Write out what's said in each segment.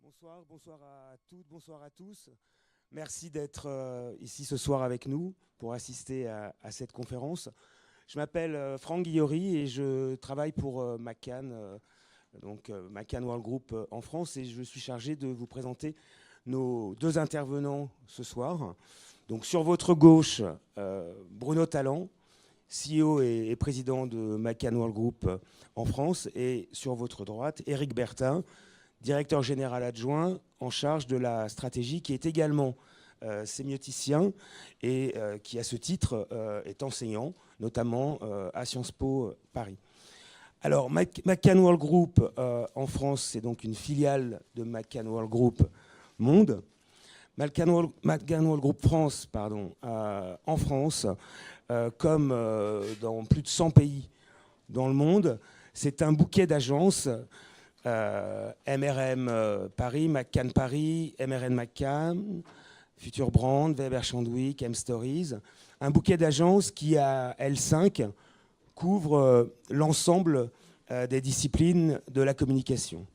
Bonsoir à toutes, bonsoir à tous. Merci d'être ici ce soir avec nous pour assister à cette conférence. Je m'appelle Franck Guillory et je travaille pour McCann, McCann World Group en France, et je suis chargé de vous présenter nos deux intervenants ce soir. Donc sur votre gauche, Bruno Talent, CEO et président de McCann World Group en France, et sur votre droite, Éric Bertin, directeur général adjoint en charge de la stratégie, qui est également sémioticien et qui, à ce titre, est enseignant, notamment à Sciences Po Paris. Alors, McCann World Group en France, c'est donc une filiale de McCann World Group Monde. McCann World Group France, en France, comme dans plus de 100 pays dans le monde, c'est un bouquet d'agences MRM Paris, McCann Paris, MRN McCann, Future Brand, Weber Shandwick, M-Stories. Un bouquet d'agences qui, à L5, couvre l'ensemble des disciplines de la communication.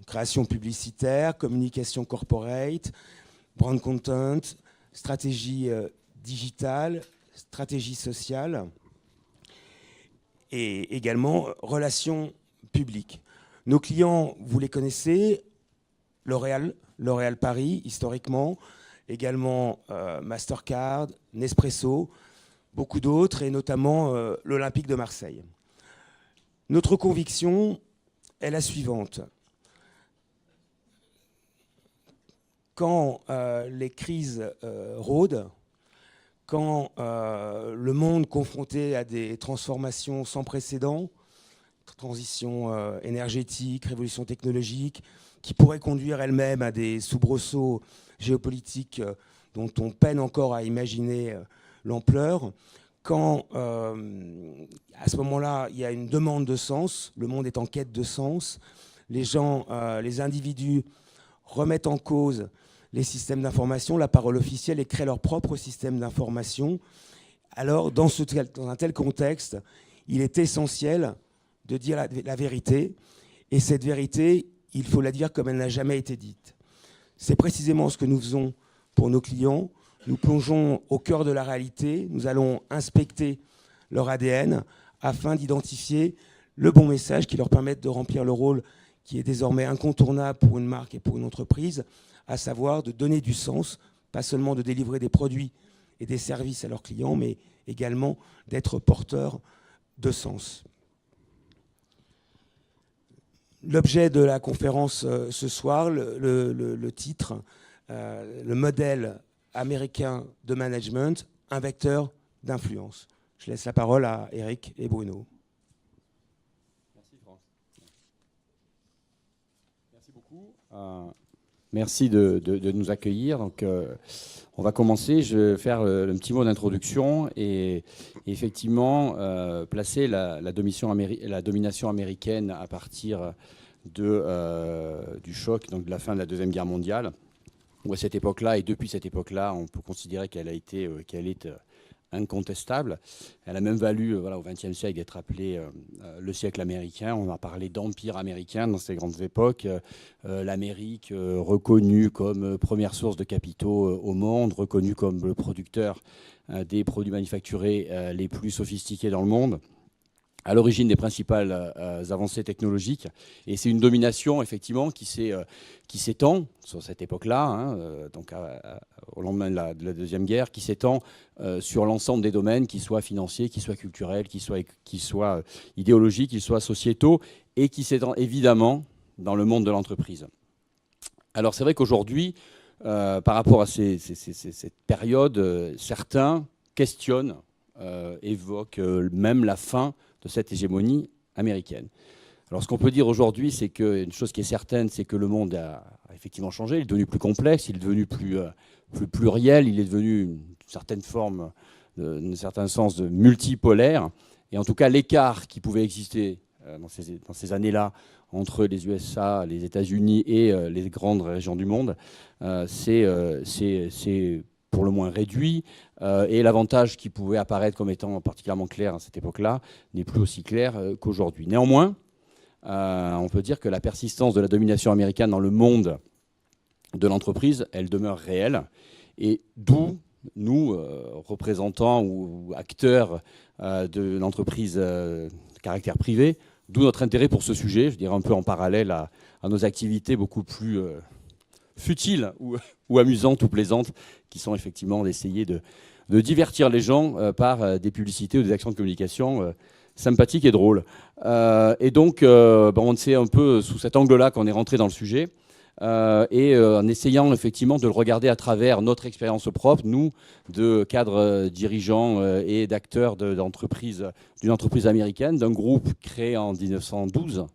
Création publicitaire, communication corporate, brand content, stratégie digitale, stratégie sociale et également relations publiques. Nos clients, vous les connaissez, L'Oréal Paris, historiquement, également Mastercard, Nespresso, beaucoup d'autres, et notamment l'Olympique de Marseille. Notre conviction est la suivante. Quand les crises rôdent, quand le monde confronté à des transformations sans précédent, transition énergétique, révolution technologique, qui pourrait conduire elle-même à des soubresauts géopolitiques dont on peine encore à imaginer l'ampleur. Quand, à ce moment-là, il y a une demande de sens, le monde est en quête de sens, les gens, les individus remettent en cause les systèmes d'information, la parole officielle, et créent leur propre système d'information. Alors, dans un tel contexte, il est essentiel de dire la vérité, et cette vérité, il faut la dire comme elle n'a jamais été dite. C'est précisément ce que nous faisons pour nos clients. Nous plongeons au cœur de la réalité, nous allons inspecter leur ADN afin d'identifier le bon message qui leur permette de remplir le rôle qui est désormais incontournable pour une marque et pour une entreprise, à savoir de donner du sens, pas seulement de délivrer des produits et des services à leurs clients, mais également d'être porteurs de sens. L'objet de la conférence ce soir, le titre, le modèle américain de management, un vecteur d'influence. Je laisse la parole à Éric et Bruno. Merci Franck. Merci beaucoup. Merci de nous accueillir. Donc, on va commencer. Je vais faire un petit mot d'introduction et effectivement placer la domination américaine à partir du choc, donc de la fin de la Deuxième Guerre mondiale, où à cette époque-là, et depuis cette époque-là, on peut considérer qu'elle est incontestable. Elle a même valu au XXe siècle d'être appelée le siècle américain. On a parlé d'empire américain dans ces grandes époques. L'Amérique reconnue comme première source de capitaux au monde, reconnue comme le producteur des produits manufacturés les plus sophistiqués dans le monde, à l'origine des principales avancées technologiques. Et c'est une domination, effectivement, qui s'étend sur cette époque-là, au lendemain de la Deuxième Guerre, qui s'étend sur l'ensemble des domaines, qu'ils soient financiers, qu'ils soient culturels, qu'ils soient idéologiques, qu'ils soient sociétaux, et qui s'étend évidemment dans le monde de l'entreprise. Alors c'est vrai qu'aujourd'hui, par rapport à cette période, certains questionnent, évoquent même la fin de cette hégémonie américaine. Alors ce qu'on peut dire aujourd'hui, c'est qu'une chose qui est certaine, c'est que le monde a effectivement changé, il est devenu plus complexe, il est devenu plus pluriel, il est devenu une certaine forme, un certain sens de multipolaire. Et en tout cas, l'écart qui pouvait exister dans ces années-là entre les USA, les États-Unis et les grandes régions du monde, c'est pour le moins réduit, et l'avantage qui pouvait apparaître comme étant particulièrement clair à cette époque-là n'est plus aussi clair qu'aujourd'hui. Néanmoins, on peut dire que la persistance de la domination américaine dans le monde de l'entreprise, elle demeure réelle. Et d'où, nous, représentants ou acteurs de l'entreprise de caractère privé, d'où notre intérêt pour ce sujet, je dirais un peu en parallèle à nos activités beaucoup plus futiles ou amusantes ou plaisantes, qui sont effectivement d'essayer de divertir les gens par des publicités ou des actions de communication sympathiques et drôles. Et donc, c'est un peu sous cet angle-là qu'on est rentré dans le sujet. En essayant effectivement de le regarder à travers notre expérience propre, nous, de cadres dirigeants et d'acteurs d'une entreprise américaine, d'un groupe créé en 1912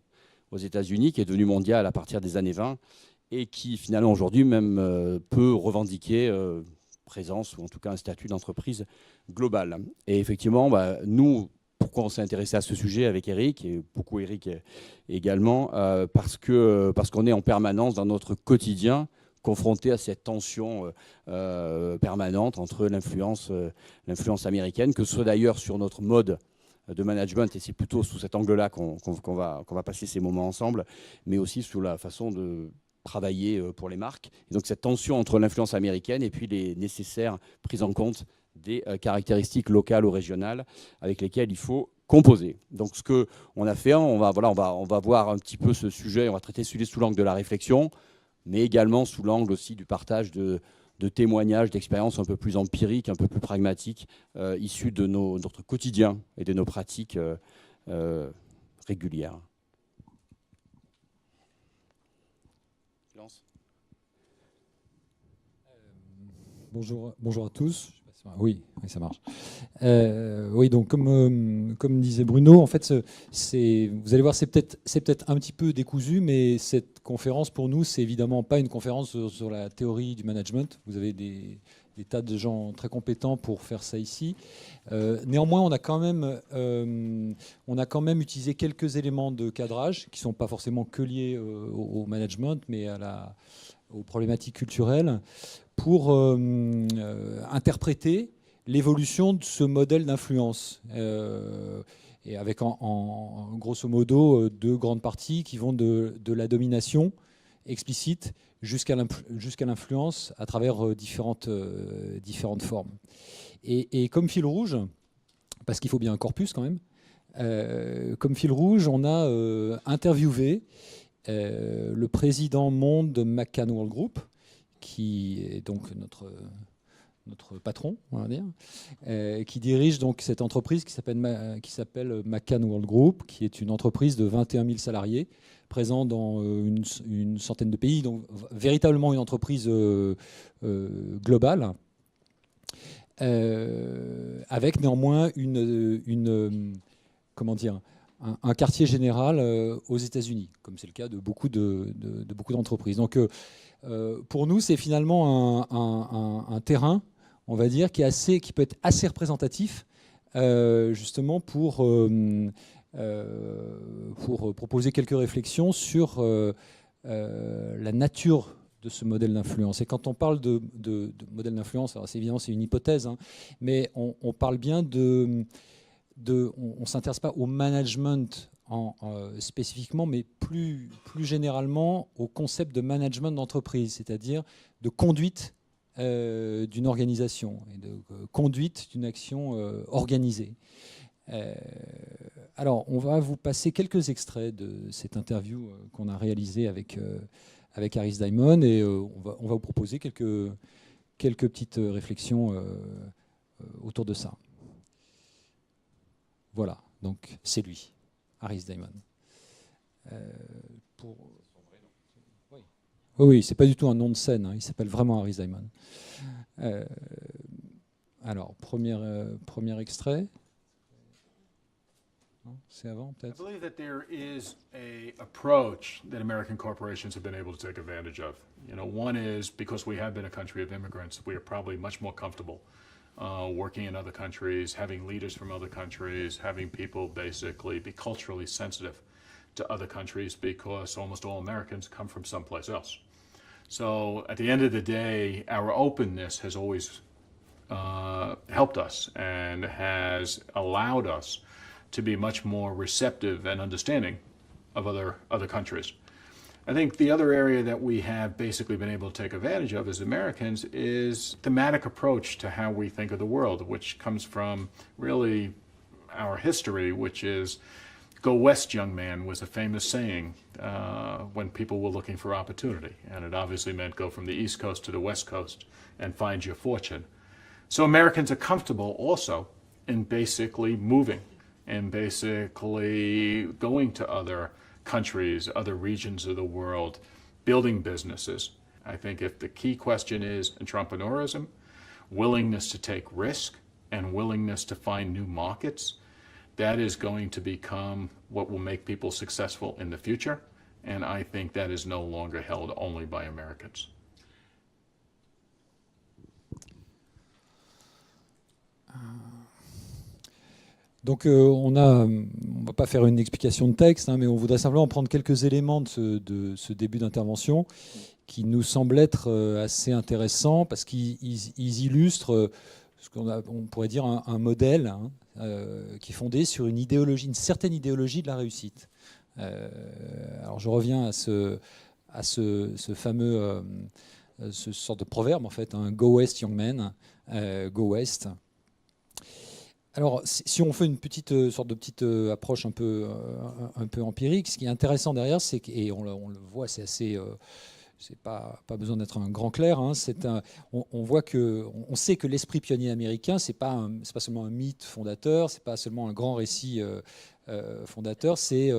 aux États-Unis, qui est devenu mondial à partir des années 20 et qui finalement aujourd'hui même peut revendiquer présence ou en tout cas un statut d'entreprise globale. Et effectivement, nous, pourquoi on s'est intéressé à ce sujet avec Eric, et beaucoup Eric également, parce qu'on est en permanence dans notre quotidien confronté à cette tension permanente entre l'influence américaine, que ce soit d'ailleurs sur notre mode de management, et c'est plutôt sous cet angle-là qu'on va passer ces moments ensemble, mais aussi sous la façon de travailler pour les marques. Et donc cette tension entre l'influence américaine et puis les nécessaires prises en compte des caractéristiques locales ou régionales avec lesquelles il faut composer. Donc ce qu'on a fait, on va voir un petit peu ce sujet, on va traiter ce sujet sous l'angle de la réflexion, mais également sous l'angle aussi du partage de témoignages, d'expériences un peu plus empiriques, un peu plus pragmatiques, issues de notre quotidien et de nos pratiques régulières. Bonjour à tous. Oui, ça marche. Oui, donc comme disait Bruno, en fait, vous allez voir, c'est peut-être un petit peu décousu, mais cette conférence, pour nous, c'est évidemment pas une conférence sur la théorie du management. Vous avez des tas de gens très compétents pour faire ça ici. Néanmoins, on a quand même utilisé quelques éléments de cadrage qui sont pas forcément que liés au management, mais aux problématiques culturelles, pour interpréter l'évolution de ce modèle d'influence. Et avec en grosso modo deux grandes parties qui vont de la domination explicite jusqu'à l'influence à travers différentes formes. Et comme fil rouge, parce qu'il faut bien un corpus quand même, comme fil rouge, on a interviewé le président monde de McCann World Group, qui est donc notre patron, on va dire, qui dirige donc cette entreprise qui s'appelle McCann World Group, qui est une entreprise de 21 000 salariés, présent dans une centaine de pays, donc véritablement une entreprise globale, avec néanmoins un quartier général aux États-Unis, comme c'est le cas de beaucoup d'entreprises. Donc pour nous, c'est finalement un terrain, on va dire, qui peut être assez représentatif, justement pour proposer quelques réflexions sur la nature de ce modèle d'influence. Et quand on parle de modèle d'influence, alors c'est évidemment c'est une hypothèse, hein, mais on parle bien on ne s'intéresse pas au management spécifiquement, mais plus généralement au concept de management d'entreprise, c'est-à-dire de conduite d'une organisation et de conduite d'une action organisée. Alors, on va vous passer quelques extraits de cette interview qu'on a réalisée avec Harris Diamond, et on va vous proposer quelques petites réflexions autour de ça. Voilà, donc c'est lui. Harris Diamond. Oui, c'est pas du tout un nom de scène, hein, il s'appelle vraiment Harris Diamond. Alors, premier extrait. C'est avant, peut-être. I believe that there is an approach that American corporations have been able to take advantage of. One is because we have been a country of immigrants, we are probably much more comfortable working in other countries, having leaders from other countries, having people basically be culturally sensitive to other countries because almost all Americans come from someplace else. So at the end of the day, our openness has always helped us and has allowed us to be much more receptive and understanding of other countries. I think the other area that we have basically been able to take advantage of as Americans is thematic approach to how we think of the world, which comes from really our history, which is "Go west, young man" was a famous saying when people were looking for opportunity. And it obviously meant go from the East Coast to the West Coast and find your fortune. So Americans are comfortable also in basically moving and basically going to other countries, other regions of the world, building businesses. I think if the key question is entrepreneurism, willingness to take risk, and willingness to find new markets, that is going to become what will make people successful in the future. And I think that is no longer held only by Americans. Donc on ne va pas faire une explication de texte, hein, mais on voudrait simplement prendre quelques éléments de ce début d'intervention qui nous semblent être assez intéressants parce qu'ils illustrent ce on pourrait dire un modèle, hein, qui est fondé sur une idéologie, une certaine idéologie de la réussite. Alors je reviens à ce fameux, ce sorte de proverbe en fait, hein, Go West, young man, Go West. Alors, si on fait une sorte de petite approche un peu empirique, ce qui est intéressant derrière, c'est et on le voit, c'est assez, c'est pas besoin d'être un grand clerc. Hein, on voit on sait que l'esprit pionnier américain, c'est pas seulement un mythe fondateur, c'est pas seulement un grand récit fondateur, c'est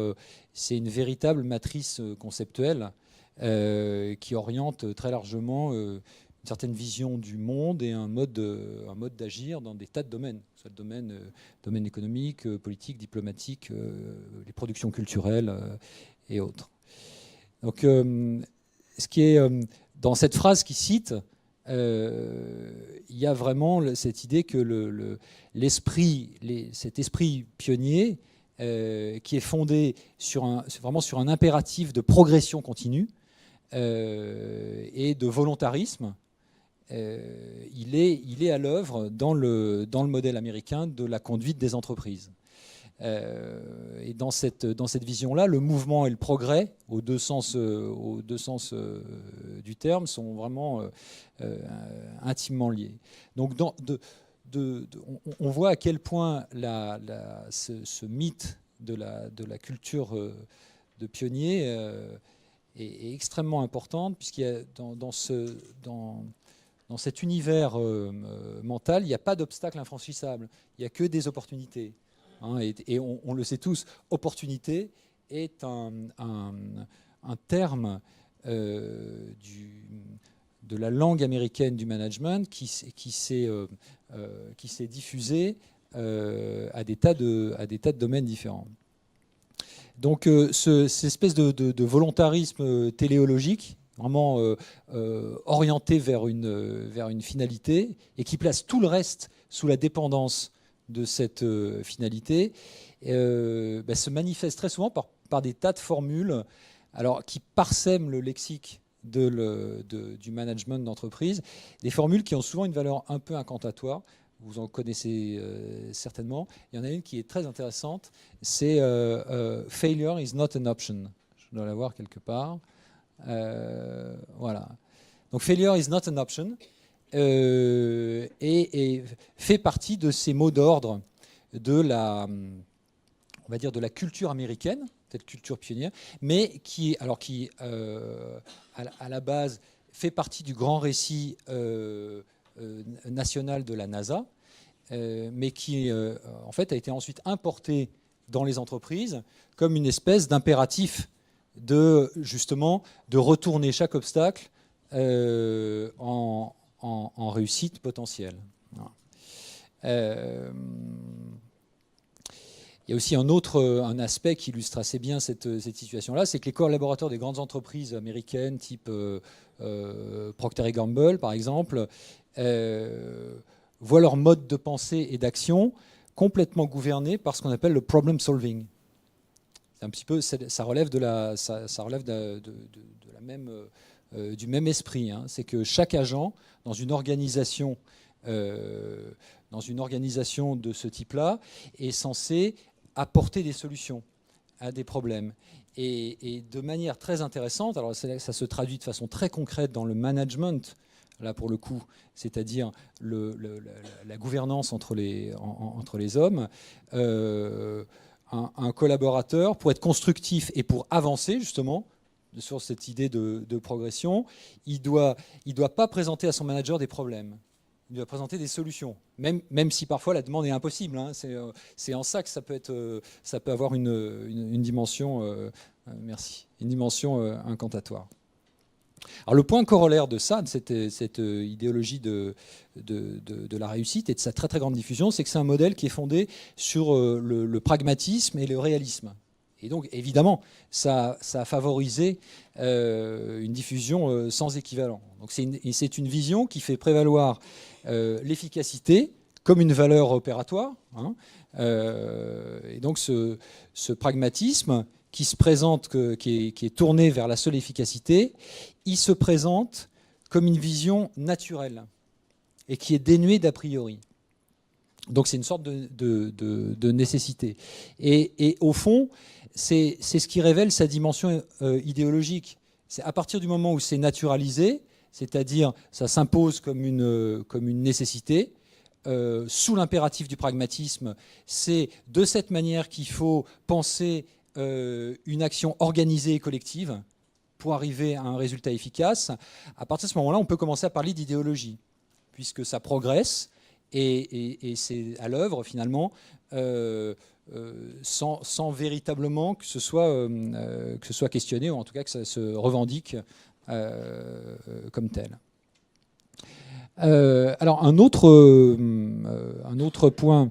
une véritable matrice conceptuelle qui oriente très largement une certaine vision du monde et un mode d'agir dans des tas de domaines, soit le domaine économique, politique, diplomatique, les productions culturelles et autres. Donc, ce qui est dans cette phrase qu'il cite, il y a vraiment cette idée que cet esprit pionnier qui est fondé vraiment sur un impératif de progression continue et de volontarisme, il est à l'œuvre dans le modèle américain de la conduite des entreprises. Et dans cette vision-là, le mouvement et le progrès, aux deux sens du terme, sont vraiment intimement liés. Donc on voit à quel point ce mythe de la culture de pionnier est extrêmement importante, puisqu'il y a dans cet univers mental, il n'y a pas d'obstacle infranchissable, il n'y a que des opportunités. Hein, et on le sait tous, opportunité est un terme de la langue américaine du management qui s'est diffusé à des tas de domaines différents. Donc cette espèce de volontarisme téléologique, vraiment orienté vers une finalité, et qui place tout le reste sous la dépendance de cette finalité, se manifeste très souvent par des tas de formules qui parsèment le lexique du management d'entreprise, des formules qui ont souvent une valeur un peu incantatoire. Vous en connaissez certainement. Il y en a une qui est très intéressante, c'est « Failure is not an option ». Je dois l'avoir quelque part. Voilà. Donc « Failure is not an option ». Et fait partie de ces mots d'ordre de la culture américaine, cette culture pionnière, mais qui à la base fait partie du grand récit national de la NASA, mais qui en fait a été ensuite importé dans les entreprises comme une espèce d'impératif de retourner chaque obstacle en réussite potentielle. Il y a aussi un aspect qui illustre assez bien cette situation-là, c'est que les collaborateurs des grandes entreprises américaines, type Procter & Gamble, par exemple, voient leur mode de pensée et d'action complètement gouverné par ce qu'on appelle le problem solving. C'est un petit peu, ça relève du même esprit. Hein. C'est que chaque agent dans une organisation de ce type-là est censé apporter des solutions à des problèmes. Et de manière très intéressante, alors ça se traduit de façon très concrète dans le management, là pour le coup, c'est-à-dire la gouvernance entre les hommes. Un collaborateur, pour être constructif et pour avancer justement sur cette idée de progression, il doit pas présenter à son manager des problèmes. Il doit présenter des solutions, même si parfois la demande est impossible. Hein. C'est en ça que ça peut avoir une dimension, une dimension incantatoire. Alors le point corollaire de ça, de cette idéologie de la réussite et de sa très très grande diffusion, c'est que c'est un modèle qui est fondé sur le pragmatisme et le réalisme. Et donc évidemment, ça a favorisé une diffusion sans équivalent. Donc c'est une vision qui fait prévaloir l'efficacité comme une valeur opératoire. Hein, et donc ce pragmatisme qui se présente, qui est tourné vers la seule efficacité, il se présente comme une vision naturelle et qui est dénuée d'a priori. Donc c'est une sorte de nécessité. Et au fond, c'est ce qui révèle sa dimension idéologique. C'est à partir du moment où c'est naturalisé, c'est-à-dire ça s'impose comme une nécessité, sous l'impératif du pragmatisme, c'est de cette manière qu'il faut penser une action organisée et collective pour arriver à un résultat efficace. À partir de ce moment-là, on peut commencer à parler d'idéologie, puisque ça progresse et c'est à l'œuvre finalement, sans véritablement que ce soit questionné, ou en tout cas que ça se revendique comme tel. Alors un autre point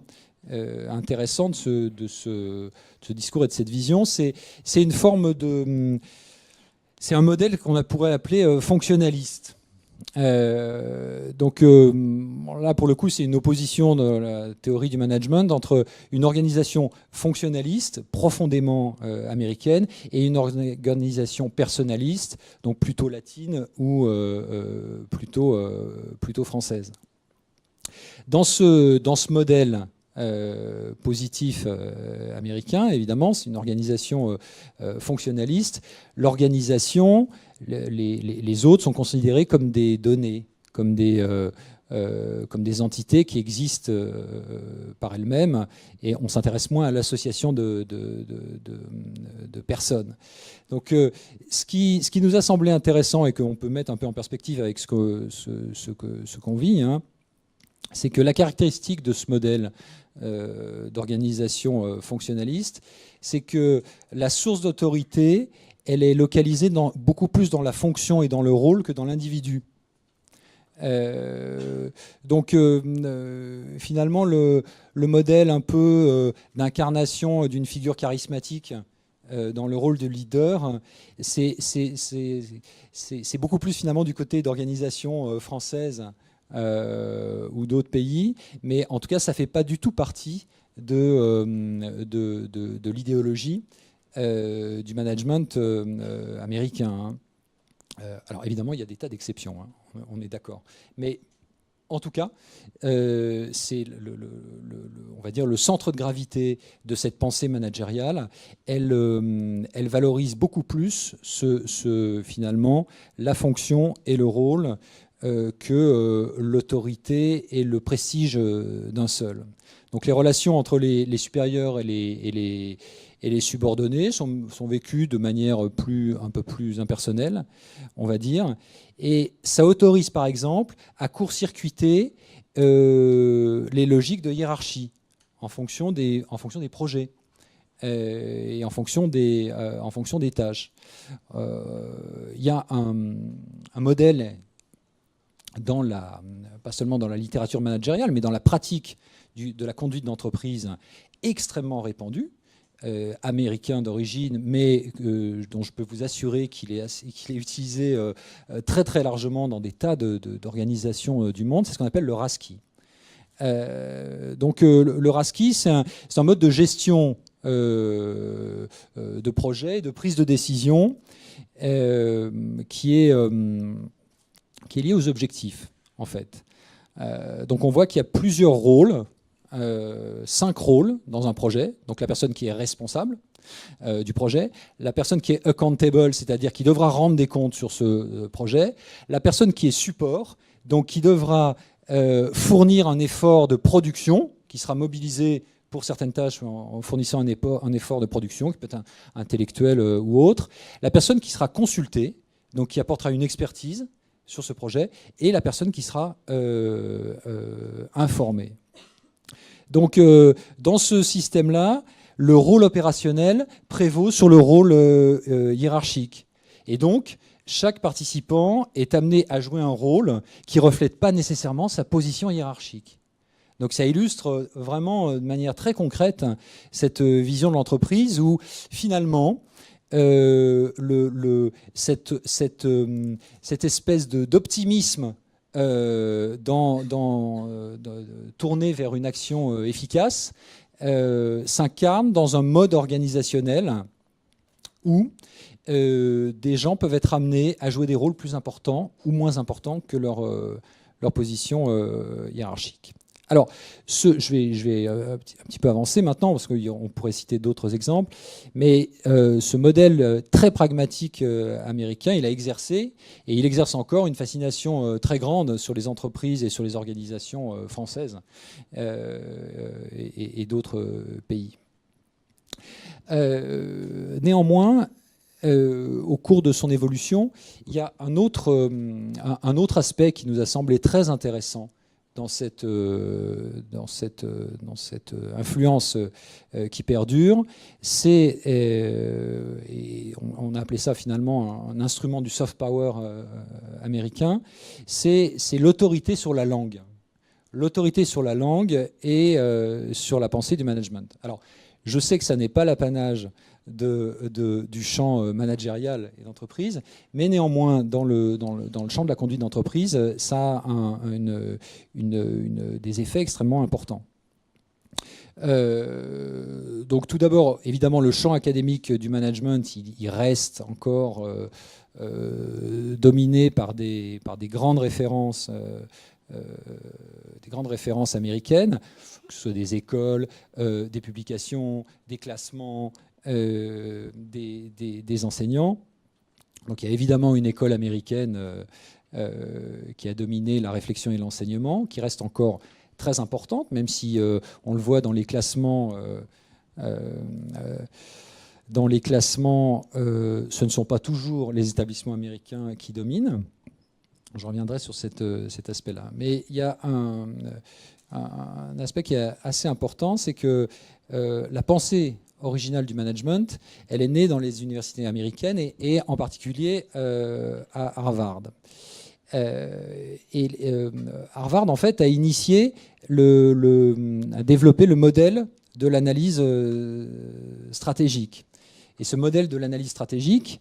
intéressant de ce discours et de cette vision, c'est une forme c'est un modèle qu'on pourrait appeler fonctionnaliste. Donc là, pour le coup, c'est une opposition de la théorie du management entre une organisation fonctionnaliste, profondément américaine, et une organisation personnaliste, donc plutôt latine ou plutôt française. Dans ce modèle positif américain, évidemment, c'est une organisation fonctionnaliste. L'organisation, les autres sont considérés comme des données, comme des entités qui existent par elles-mêmes, et on s'intéresse moins à l'association de personnes. Donc ce qui nous a semblé intéressant et qu'on peut mettre un peu en perspective avec ce qu'on vit, hein, c'est que la caractéristique de ce modèle d'organisation fonctionnaliste, c'est que la source d'autorité, elle est localisée beaucoup plus dans la fonction et dans le rôle que dans l'individu. Donc finalement, le modèle un peu d'incarnation d'une figure charismatique dans le rôle de leader, c'est beaucoup plus finalement du côté d'organisation française ou d'autres pays, mais en tout cas, ça ne fait pas du tout partie de l'idéologie du management américain. Alors évidemment, il y a des tas d'exceptions, hein, on est d'accord. Mais en tout cas, c'est on va dire le centre de gravité de cette pensée managériale. Elle valorise beaucoup plus finalement la fonction et le rôle que l'autorité et le prestige d'un seul. Donc les relations entre les supérieurs et les subordonnés sont vécues de manière un peu plus impersonnelle, on va dire. Et ça autorise par exemple à court-circuiter les logiques de hiérarchie en fonction des projets et en fonction des tâches. Il y a un modèle pas seulement dans la littérature managériale, mais dans la pratique de la conduite d'entreprise extrêmement répandue, américain d'origine, mais dont je peux vous assurer qu'il est utilisé très très largement dans des tas d'organisations du monde. C'est ce qu'on appelle le RASKI. Donc le RASKI, c'est un mode de gestion de projet, de prise de décision qui est lié aux objectifs, en fait. Donc on voit qu'il y a plusieurs rôles, 5 rôles dans un projet. Donc la personne qui est responsable, du projet, la personne qui est accountable, c'est-à-dire qui devra rendre des comptes sur ce projet, la personne qui est support, donc qui devra fournir un effort de production, qui sera mobilisé pour certaines tâches en fournissant un effort de production, qui peut être intellectuel ou autre, la personne qui sera consultée, donc qui apportera une expertise sur ce projet, et la personne qui sera informée. Donc, dans ce système-là, le rôle opérationnel prévaut sur le rôle hiérarchique. Et donc, chaque participant est amené à jouer un rôle qui ne reflète pas nécessairement sa position hiérarchique. Donc ça illustre vraiment de manière très concrète cette vision de l'entreprise où finalement, cette espèce d'optimisme tourné vers une action efficace s'incarne dans un mode organisationnel où des gens peuvent être amenés à jouer des rôles plus importants ou moins importants que leur position hiérarchique. Alors, je vais un petit peu avancer maintenant, parce qu'on pourrait citer d'autres exemples, mais ce modèle très pragmatique américain, il a exercé, et il exerce encore une fascination très grande sur les entreprises et sur les organisations françaises et d'autres pays. Néanmoins, au cours de son évolution, il y a un autre aspect qui nous a semblé très intéressant dans cette influence qui perdure. C'est, et on a appelé ça finalement un instrument du soft power américain, c'est l'autorité sur la langue. L'autorité sur la langue et sur la pensée du management. Alors, je sais que ça n'est pas l'apanage du champ managérial et d'entreprise, mais néanmoins, dans le champ de la conduite d'entreprise, ça a des effets extrêmement importants. Donc tout d'abord, évidemment, le champ académique du management, il reste encore dominé par des grandes références américaines, que ce soit des écoles, des publications, des classements, des enseignants. Donc il y a évidemment une école américaine qui a dominé la réflexion et l'enseignement, qui reste encore très importante, même si on le voit dans les classements. Ce ne sont pas toujours les établissements américains qui dominent. Je reviendrai sur cet aspect-là. Mais il y a un aspect qui est assez important, c'est que la pensée originale du management, elle est née dans les universités américaines et en particulier à Harvard. Harvard, en fait, a initié, a développé le modèle de l'analyse stratégique. Et ce modèle de l'analyse stratégique,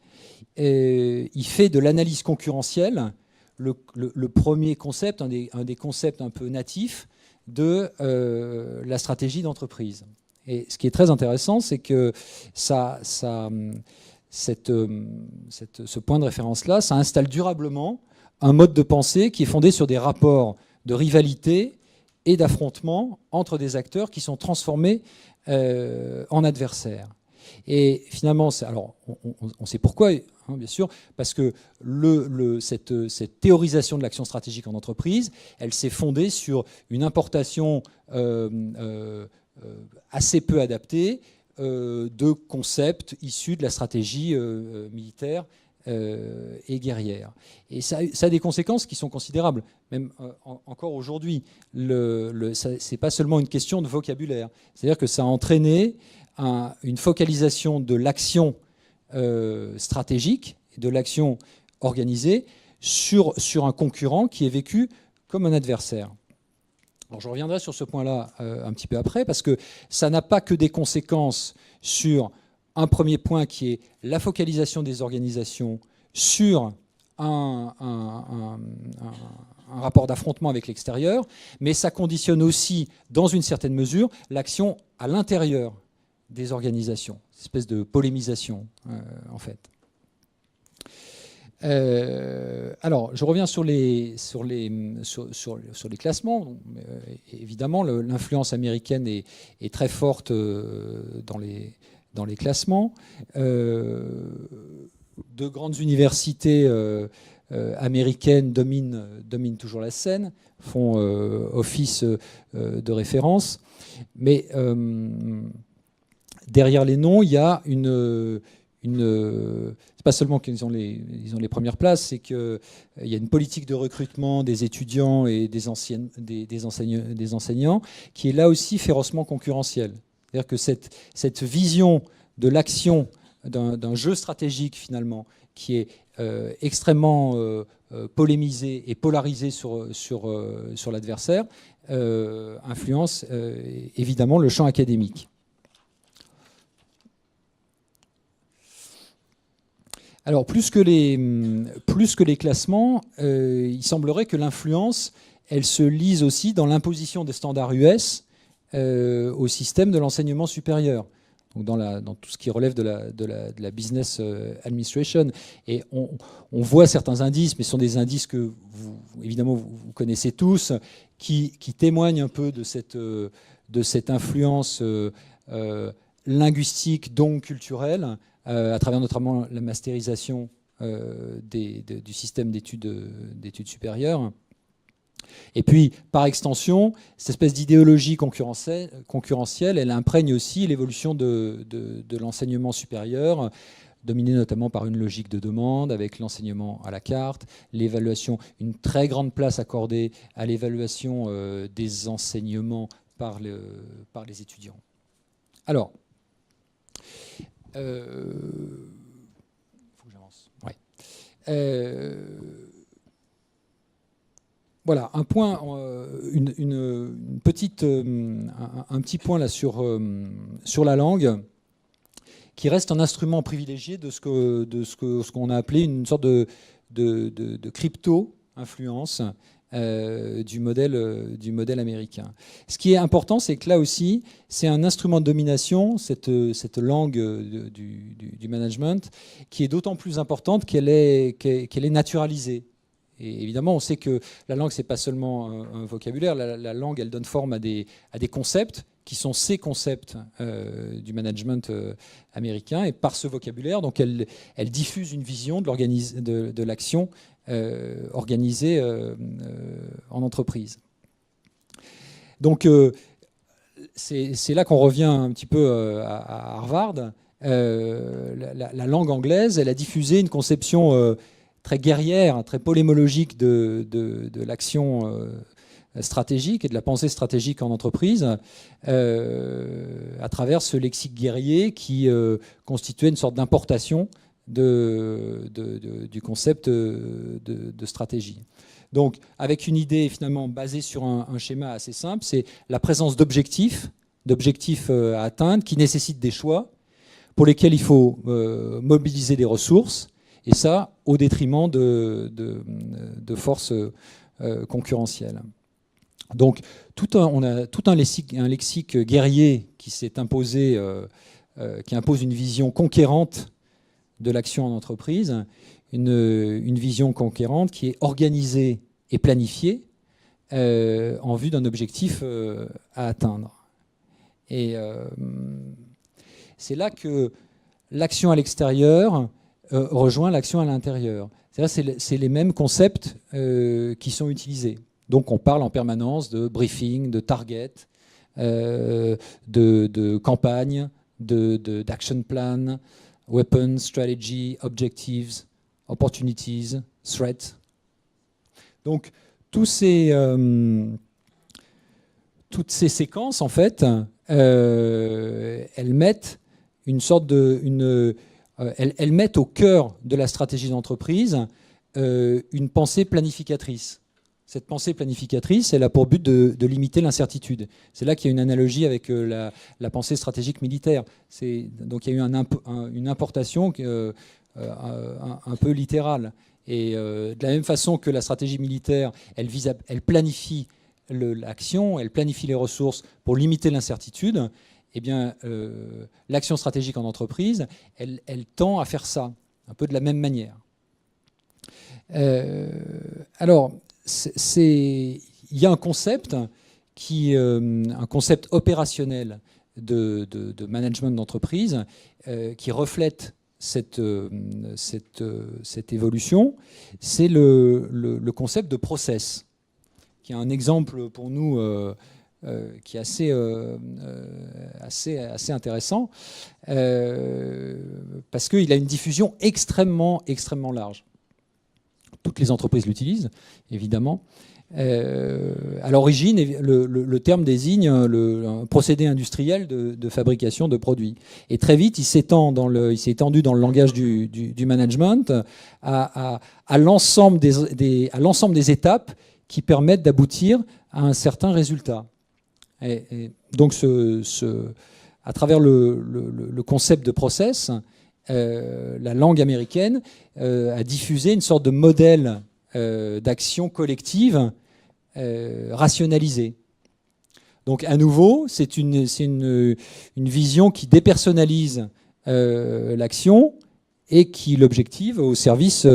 il fait de l'analyse concurrentielle le premier concept, un des concepts un peu natifs de la stratégie d'entreprise. Et ce qui est très intéressant, c'est que ce point de référence-là, ça installe durablement un mode de pensée qui est fondé sur des rapports de rivalité et d'affrontement entre des acteurs qui sont transformés en adversaires. Et finalement, alors, on sait pourquoi, hein, bien sûr, parce que cette théorisation de l'action stratégique en entreprise, elle s'est fondée sur une importation assez peu adaptée de concepts issus de la stratégie militaire et guerrière. Et ça a des conséquences qui sont considérables, même encore aujourd'hui. C'est pas seulement une question de vocabulaire, c'est-à-dire que ça a entraîné une focalisation de l'action stratégique, de l'action organisée sur un concurrent qui est vécu comme un adversaire. Alors je reviendrai sur ce point-là un petit peu après, parce que ça n'a pas que des conséquences sur un premier point qui est la focalisation des organisations sur un rapport d'affrontement avec l'extérieur, mais ça conditionne aussi, dans une certaine mesure, l'action à l'intérieur des organisations, une espèce de polémisation, en fait. Alors, je reviens sur les classements. Évidemment, l'influence américaine est très forte dans les dans les classements. De grandes universités américaines dominent toujours la scène, font office de référence. Mais derrière les noms, il y a c'est pas seulement qu'ils ont les premières places, c'est qu'il y a une politique de recrutement des étudiants et des enseignants qui est là aussi férocement concurrentielle. C'est-à-dire que cette vision de l'action d'un jeu stratégique finalement qui est extrêmement polémisé et polarisé sur l'adversaire influence évidemment le champ académique. Alors, plus que les classements, il semblerait que l'influence, elle se lise aussi dans l'imposition des standards US au système de l'enseignement supérieur, donc dans tout ce qui relève de la business administration. Et on voit certains indices, mais ce sont des indices que évidemment vous connaissez tous, qui témoignent un peu de cette influence linguistique, donc culturelle, à travers notamment la masterisation du système d'études supérieures. Et puis, par extension, cette espèce d'idéologie concurrentielle, elle imprègne aussi l'évolution de l'enseignement supérieur, dominé notamment par une logique de demande, avec l'enseignement à la carte, l'évaluation, une très grande place accordée à l'évaluation des enseignements par les étudiants. Alors, faut que j'avance. Ouais. Voilà, un point, une petite, un petit point là sur la langue, qui reste un instrument privilégié de ce qu'on a appelé une sorte de crypto-influence du modèle américain. Ce qui est important, c'est que là aussi, c'est un instrument de domination, cette langue du management, qui est d'autant plus importante qu'elle est naturalisée. Et évidemment, on sait que la langue, c'est pas seulement un vocabulaire. La langue, elle donne forme à des concepts qui sont ces concepts du management américain. Et par ce vocabulaire, donc, elle diffuse une vision de l'action organisée en entreprise. Donc, c'est là qu'on revient un petit peu à Harvard. La langue anglaise, elle a diffusé une conception très guerrière, très polémologique de l'action stratégique et de la pensée stratégique en entreprise à travers ce lexique guerrier qui constituait une sorte d'importation du concept de stratégie. Donc, avec une idée finalement basée sur un schéma assez simple, c'est la présence d'objectifs à atteindre qui nécessitent des choix pour lesquels il faut mobiliser des ressources, et ça au détriment de forces concurrentielles. Donc, on a tout un lexique guerrier qui s'est imposé, qui impose une vision conquérante de l'action en entreprise, une vision conquérante qui est organisée et planifiée en vue d'un objectif à atteindre. Et c'est là que l'action à l'extérieur rejoint l'action à l'intérieur. C'est les mêmes concepts qui sont utilisés. Donc on parle en permanence de briefing, de target, de campagne, d'action plan, weapons, strategy, objectives, opportunities, threats. Donc toutes ces séquences, en fait, elles mettent elles mettent au cœur de la stratégie d'entreprise une pensée planificatrice. Cette pensée planificatrice, elle a pour but de limiter l'incertitude. C'est là qu'il y a une analogie avec la pensée stratégique militaire. Donc il y a eu une importation un peu littérale. Et de la même façon que la stratégie militaire, elle planifie l'action, elle planifie les ressources pour limiter l'incertitude, eh bien, l'action stratégique en entreprise, elle tend à faire ça, un peu de la même manière. Alors, il y a un concept un concept opérationnel de management d'entreprise qui reflète cette évolution, c'est le concept de process, qui est un exemple pour nous qui est assez intéressant, parce qu'il a une diffusion extrêmement large. Toutes les entreprises l'utilisent, évidemment. À l'origine, le terme désigne un procédé industriel de fabrication de produits. Et très vite, il s'est étendu dans le langage du management à l'ensemble des étapes qui permettent d'aboutir à un certain résultat. Et donc, à travers le concept de process, la langue américaine a diffusé une sorte de modèle d'action collective rationalisée. Donc, à nouveau, c'est une vision qui dépersonnalise l'action et qui l'objective au service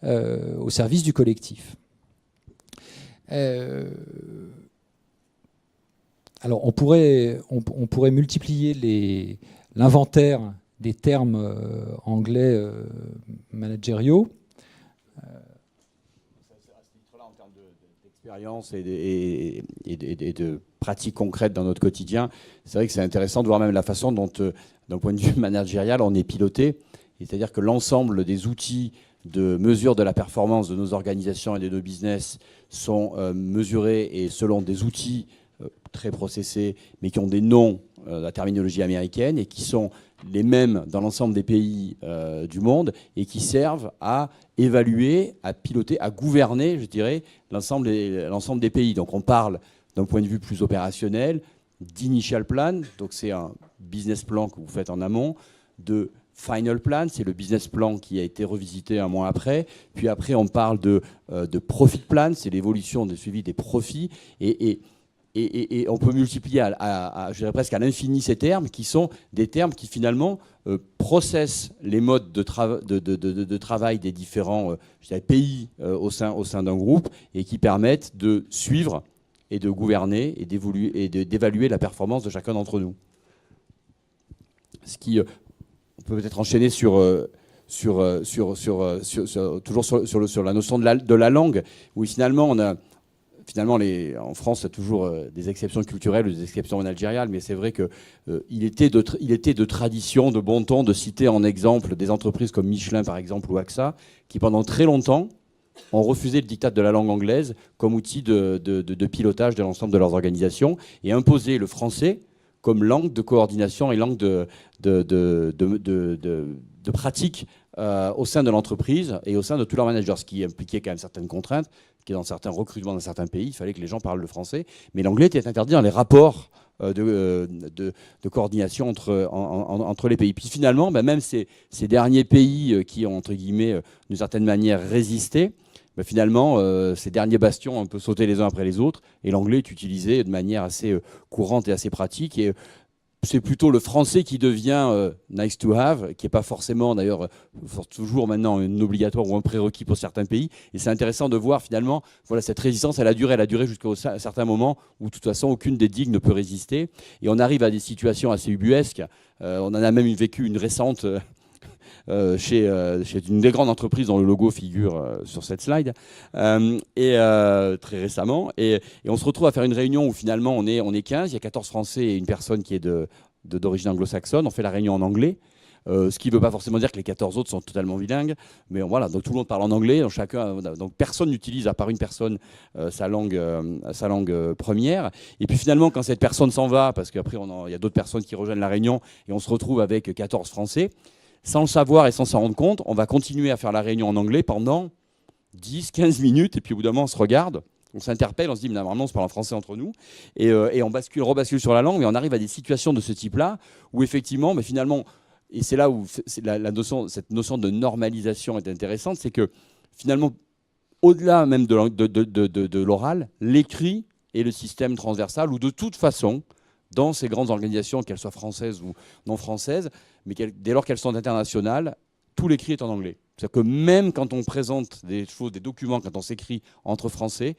du collectif. Alors, on pourrait multiplier l'inventaire des termes anglais managériaux. En termes d'expérience et de pratiques concrètes dans notre quotidien, c'est vrai que c'est intéressant de voir même la façon dont, d'un point de vue managérial, on est piloté. C'est-à-dire que l'ensemble des outils de mesure de la performance de nos organisations et de nos business sont mesurés et selon des outils très processés, mais qui ont des noms, la terminologie américaine, et qui sont les mêmes dans l'ensemble des pays du monde, et qui servent à évaluer, à piloter, à gouverner, je dirais, l'ensemble des pays. Donc on parle, d'un point de vue plus opérationnel, d'initial plan, donc c'est un business plan que vous faites en amont, de final plan, c'est le business plan qui a été revisité un mois après. Puis après, on parle de profit plan, c'est l'évolution du suivi des profits. Et on peut multiplier je dirais presque à l'infini ces termes, qui sont des termes qui finalement processent les modes de travail des différents pays au sein d'un groupe, et qui permettent de suivre et de gouverner et d'évaluer la performance de chacun d'entre nous. Ce qui, on peut peut-être enchaîner toujours sur la notion de la langue, où finalement en France, il y a toujours des exceptions culturelles ou des exceptions managériales, mais c'est vrai qu'il était de tradition, de bon ton, de citer en exemple des entreprises comme Michelin, par exemple, ou AXA, qui pendant très longtemps ont refusé le diktat de la langue anglaise comme outil de pilotage de l'ensemble de leurs organisations, et imposé le français comme langue de coordination et langue de pratique au sein de l'entreprise et au sein de tous leurs managers, ce qui impliquait quand même certaines contraintes, qui dans certains recrutements dans certains pays, il fallait que les gens parlent le français, mais l'anglais était interdit dans les rapports de coordination entre les pays. Puis finalement, même ces derniers pays qui ont, entre guillemets, d'une certaine manière résisté, finalement, ces derniers bastions ont un peu sauté les uns après les autres, et l'anglais est utilisé de manière assez courante et assez pratique. Et c'est plutôt le français qui devient nice to have, qui n'est pas forcément d'ailleurs toujours maintenant un obligatoire ou un prérequis pour certains pays. Et c'est intéressant de voir finalement, voilà, cette résistance, elle a duré jusqu'à un certain moment où de toute façon aucune des digues ne peut résister. Et on arrive à des situations assez ubuesques. On en a même vécu une récente chez une des grandes entreprises dont le logo figure sur cette slide, très récemment. Et on se retrouve à faire une réunion où finalement on est 15, il y a 14 Français et une personne qui est d'origine anglo-saxonne. On fait la réunion en anglais. Ce qui ne veut pas forcément dire que les 14 autres sont totalement bilingues, mais voilà, donc tout le monde parle en anglais, donc personne n'utilise, à part une personne, sa langue première. Et puis finalement, quand cette personne s'en va, parce qu'après il y a d'autres personnes qui rejoignent la réunion, et on se retrouve avec 14 Français, sans le savoir et sans s'en rendre compte, on va continuer à faire la réunion en anglais pendant 10-15 minutes, et puis au bout d'un moment, on se regarde, on s'interpelle, on se dit, mais normalement, on se parle en français entre nous, et on rebascule sur la langue, mais on arrive à des situations de ce type-là, où effectivement, mais finalement, et c'est là où cette notion de normalisation est intéressante, c'est que finalement, au-delà même de l'oral, l'écrit est le système transversal, où de toute façon, dans ces grandes organisations, qu'elles soient françaises ou non françaises, mais dès lors qu'elles sont internationales, tout l'écrit est en anglais. C'est-à-dire que même quand on présente des choses, des documents, quand on s'écrit entre Français,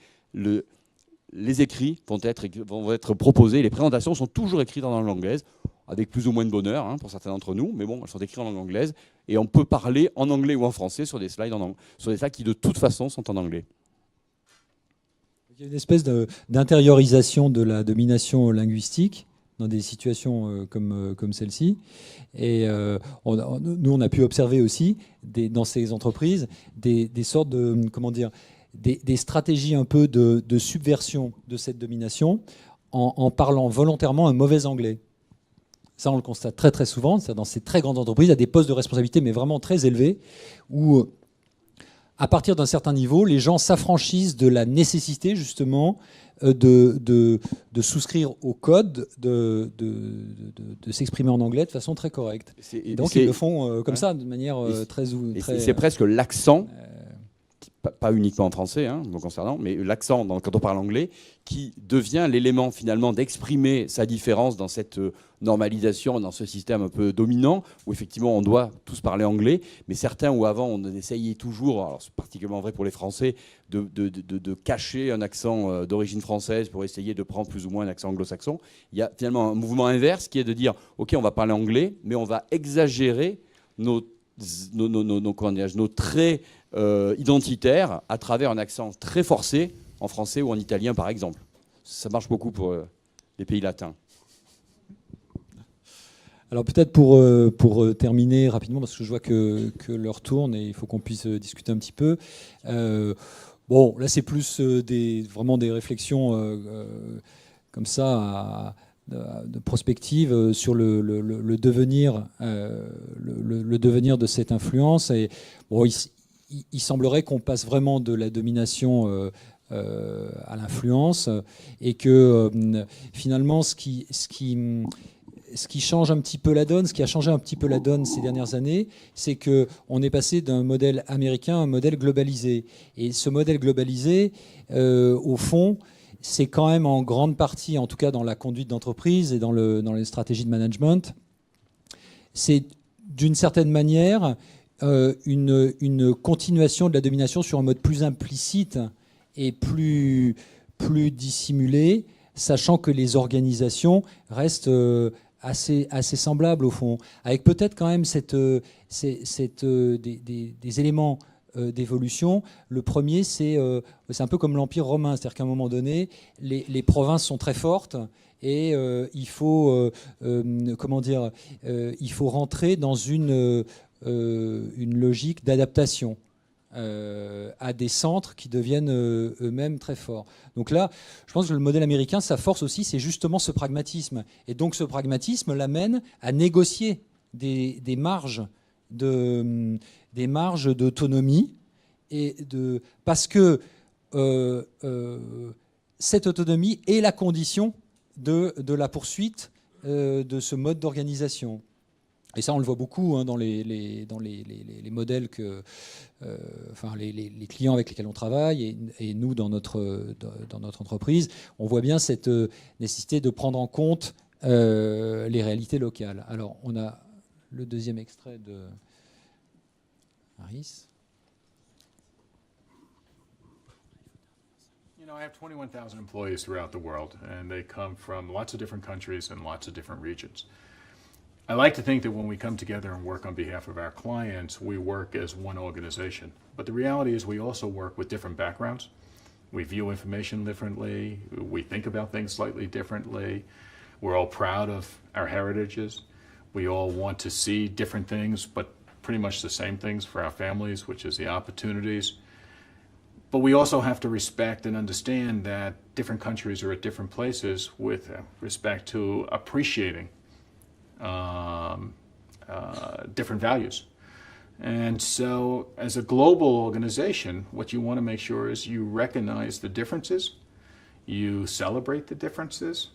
les écrits vont être proposés, les présentations sont toujours écrites en langue anglaise, avec plus ou moins de bonheur pour certains d'entre nous, mais bon, elles sont écrites en langue anglaise, et on peut parler en anglais ou en français sur des slides qui de toute façon sont en anglais. Il y a une espèce d'intériorisation de la domination linguistique dans des situations comme celle-ci. Et nous, on a pu observer aussi dans ces entreprises des sortes de, des stratégies un peu de subversion de cette domination en parlant volontairement un mauvais anglais. Ça, on le constate très très souvent. Dans ces très grandes entreprises, il y a des postes de responsabilité, mais vraiment très élevés, où à partir d'un certain niveau, les gens s'affranchissent de la nécessité justement de souscrire au code, de s'exprimer en anglais de façon très correcte. Donc ils le font comme ça, de manière très... C'est presque l'accent, pas uniquement en français, me concernant, mais l'accent quand on parle anglais, qui devient l'élément finalement d'exprimer sa différence dans cette normalisation, dans ce système un peu dominant, où effectivement on doit tous parler anglais, mais certains où avant on essayait toujours, alors c'est particulièrement vrai pour les Français, de cacher un accent d'origine française pour essayer de prendre plus ou moins un accent anglo-saxon. Il y a finalement un mouvement inverse qui est de dire, ok, on va parler anglais, mais on va exagérer nos traits identitaires à travers un accent très forcé en français ou en italien par exemple. Ça marche beaucoup pour les pays latins. Alors peut-être pour terminer rapidement, parce que je vois que l'heure tourne et il faut qu'on puisse discuter un petit peu. Bon, là c'est plus vraiment des réflexions comme ça de prospective sur le devenir, le devenir de cette influence. Et bon, il semblerait qu'on passe vraiment de la domination à l'influence, et que finalement ce qui change un petit peu la donne, ce qui a changé un petit peu la donne ces dernières années, c'est qu'on est passé d'un modèle américain à un modèle globalisé. Et ce modèle globalisé, au fond, c'est quand même en grande partie, en tout cas dans la conduite d'entreprise et dans les stratégies de management, c'est d'une certaine manière une continuation de la domination sur un mode plus implicite et plus dissimulé, sachant que les organisations restent assez semblables au fond, avec peut-être quand même des éléments d'évolution. Le premier, c'est un peu comme l'Empire romain, c'est-à-dire qu'à un moment donné, les provinces sont très fortes et il faut rentrer dans une logique d'adaptation à des centres qui deviennent eux-mêmes très forts. Donc là, je pense que le modèle américain, sa force aussi, c'est justement ce pragmatisme. Et donc ce pragmatisme l'amène à négocier des marges d'autonomie, parce que cette autonomie est la condition de la poursuite de ce mode d'organisation. Et ça, on le voit beaucoup dans les modèles les clients avec lesquels on travaille, et nous, dans notre entreprise, on voit bien cette nécessité de prendre en compte les réalités locales. Alors, on a le deuxième extrait de Harris. I have 21,000 employees throughout the world, and they come from lots of different countries and lots of different regions. I like to think that when we come together and work on behalf of our clients, we work as one organization. But the reality is we also work with different backgrounds. We view information differently. We think about things slightly differently. We're all proud of our heritages. We all want to see different things, but pretty much the same things for our families, which is the opportunities. But we also have to respect and understand that different countries are at different places with respect to appreciating different values. And so as a global organization, what you want to make sure is you recognize the differences, you celebrate the differences,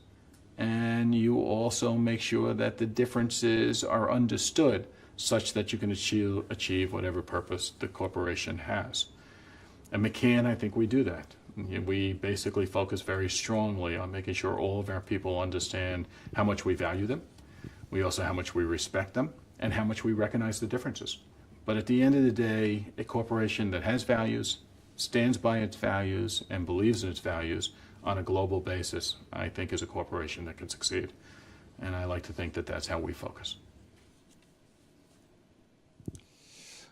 and you also make sure that the differences are understood such that you can achieve whatever purpose the corporation has. At McCann, I think we do that. We basically focus very strongly on making sure all of our people understand how much we value them. We also how much we respect them and how much we recognize the differences. But at the end of the day, a corporation that has values, stands by its values, and believes in its values on a global basis, I think is a corporation that can succeed. And I like to think that that's how we focus.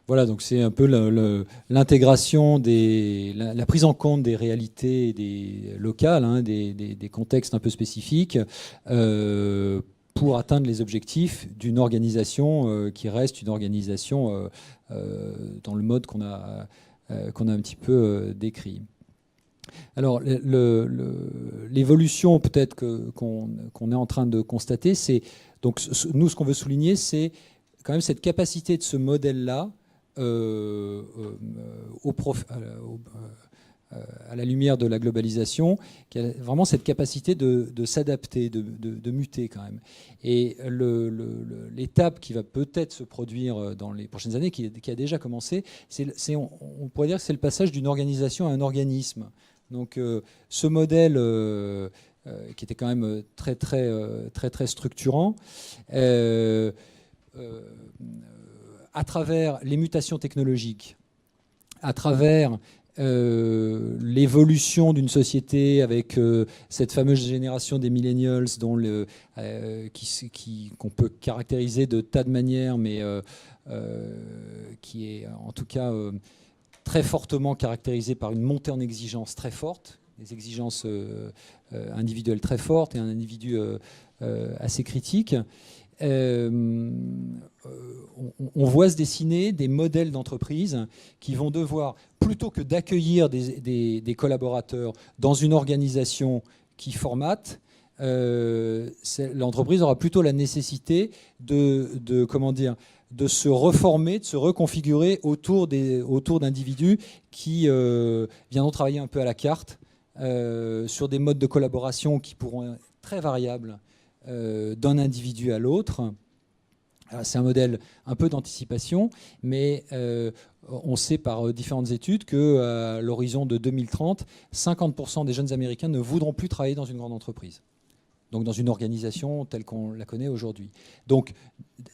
Voilà, donc c'est un peu l'intégration, la prise en compte des réalités locales, hein, des contextes un peu spécifiques, pour atteindre les objectifs d'une organisation qui reste une organisation dans le mode qu'on a un petit peu décrit. Alors, l'évolution peut-être qu'on est en train de constater, c'est donc nous ce qu'on veut souligner, c'est quand même cette capacité de ce modèle-là à la lumière de la globalisation, qui a vraiment cette capacité de s'adapter, de muter quand même. Et l'étape qui va peut-être se produire dans les prochaines années, qui a déjà commencé, on pourrait dire que c'est le passage d'une organisation à un organisme. Donc ce modèle qui était quand même très structurant, à travers les mutations technologiques, à travers l'évolution d'une société avec cette fameuse génération des millennials qu'on peut caractériser de tas de manières, mais qui est en tout cas très fortement caractérisée par une montée en exigence très forte, des exigences individuelles très fortes et un individu assez critique. On voit se dessiner des modèles d'entreprise qui vont devoir, plutôt que d'accueillir des collaborateurs dans une organisation qui formate, l'entreprise aura plutôt la nécessité de se reformer, de se reconfigurer autour d'individus qui viendront travailler un peu à la carte sur des modes de collaboration qui pourront être très variables d'un individu à l'autre. C'est un modèle un peu d'anticipation, mais on sait par différentes études qu'à l'horizon de 2030, 50% des jeunes Américains ne voudront plus travailler dans une grande entreprise, donc dans une organisation telle qu'on la connaît aujourd'hui. Donc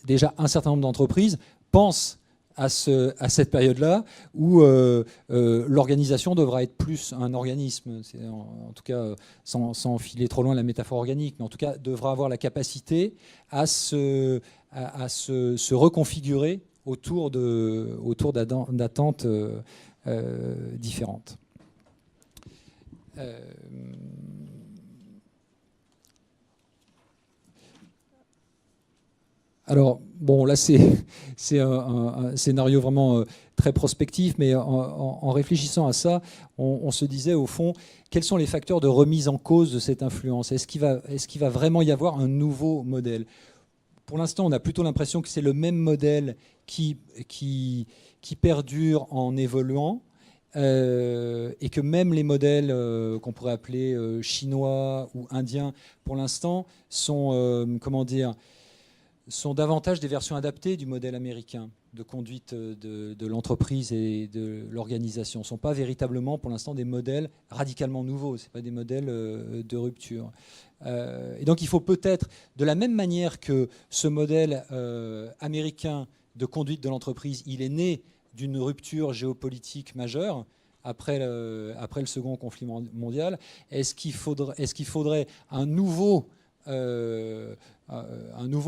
déjà, un certain nombre d'entreprises pensent à cette période-là où l'organisation devra être plus un organisme, en tout cas sans filer trop loin la métaphore organique, mais en tout cas devra avoir la capacité à se reconfigurer autour d'attentes différentes. Alors, bon, là, c'est un scénario vraiment très prospectif, mais en réfléchissant à ça, on se disait, au fond, quels sont les facteurs de remise en cause de cette influence ? Est-ce qu'il va vraiment y avoir un nouveau modèle ? Pour l'instant, on a plutôt l'impression que c'est le même modèle qui perdure en évoluant, et que même les modèles qu'on pourrait appeler chinois ou indiens, pour l'instant, sont davantage des versions adaptées du modèle américain de conduite de l'entreprise et de l'organisation. Ne sont pas véritablement, pour l'instant, des modèles radicalement nouveaux. Ce ne sont pas des modèles de rupture. Et donc, il faut peut-être, de la même manière que ce modèle américain de conduite de l'entreprise, il est né d'une rupture géopolitique majeure après le second conflit mondial. Est-ce qu'il faudrait un nouveau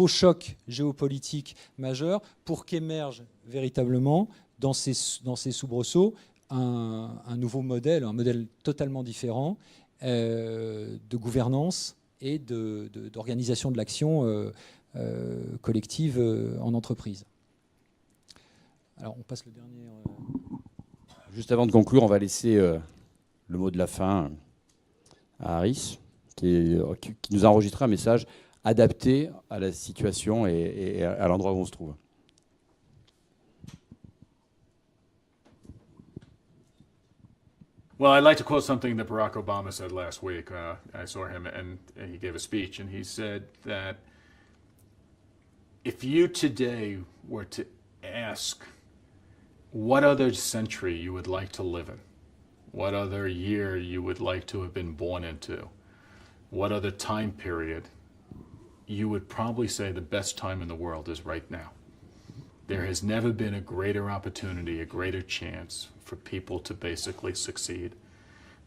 choc géopolitique majeur pour qu'émerge véritablement dans ces soubresauts un nouveau modèle, un modèle totalement différent de gouvernance et d'organisation de l'action collective en entreprise. Alors, on passe le dernier. Juste avant de conclure, on va laisser le mot de la fin à Harris, qui nous a enregistré un message adapté à la situation et à l'endroit où on se trouve. Well, I'd like to quote something that Barack Obama said last week. I saw him and he gave a speech, and he said that if you today were to ask what other century you would like to live in, what other year you would like to have been born into, what other time period, you would probably say the best time in the world is right now. There has never been a greater opportunity, a greater chance for people to basically succeed.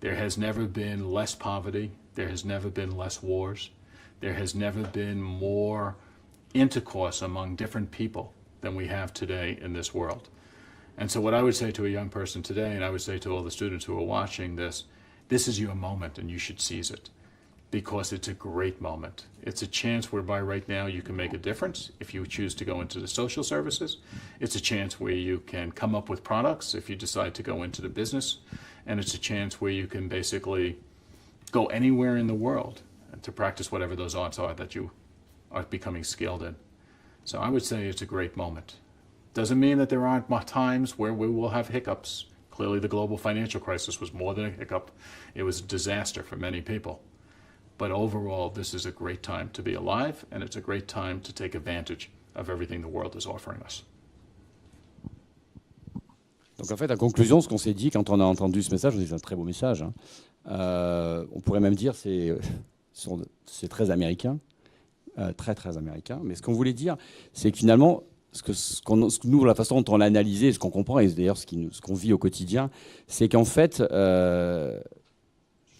There has never been less poverty. There has never been less wars. There has never been more intercourse among different people than we have today in this world. And so what I would say to a young person today, and I would say to all the students who are watching this is your moment and you should seize it, because it's a great moment. It's a chance whereby right now you can make a difference if you choose to go into the social services. It's a chance where you can come up with products if you decide to go into the business. And it's a chance where you can basically go anywhere in the world to practice whatever those arts are that you are becoming skilled in. So I would say it's a great moment. Doesn't mean that there aren't times where we will have hiccups. Clearly the global financial crisis was more than a hiccup. It was a disaster for many people. But overall, this is a great time to be alive, and it's a great time to take advantage of everything the world is offering us. Donc en fait, en conclusion, ce qu'on s'est dit quand on a entendu ce message, on dit c'est un très beau message. Hein. On pourrait même dire c'est très américain, très américain. Mais ce qu'on voulait dire, c'est que finalement, nous, la façon dont on l'a analysé, ce qu'on comprend, et d'ailleurs ce qu'on vit au quotidien, c'est qu'en fait,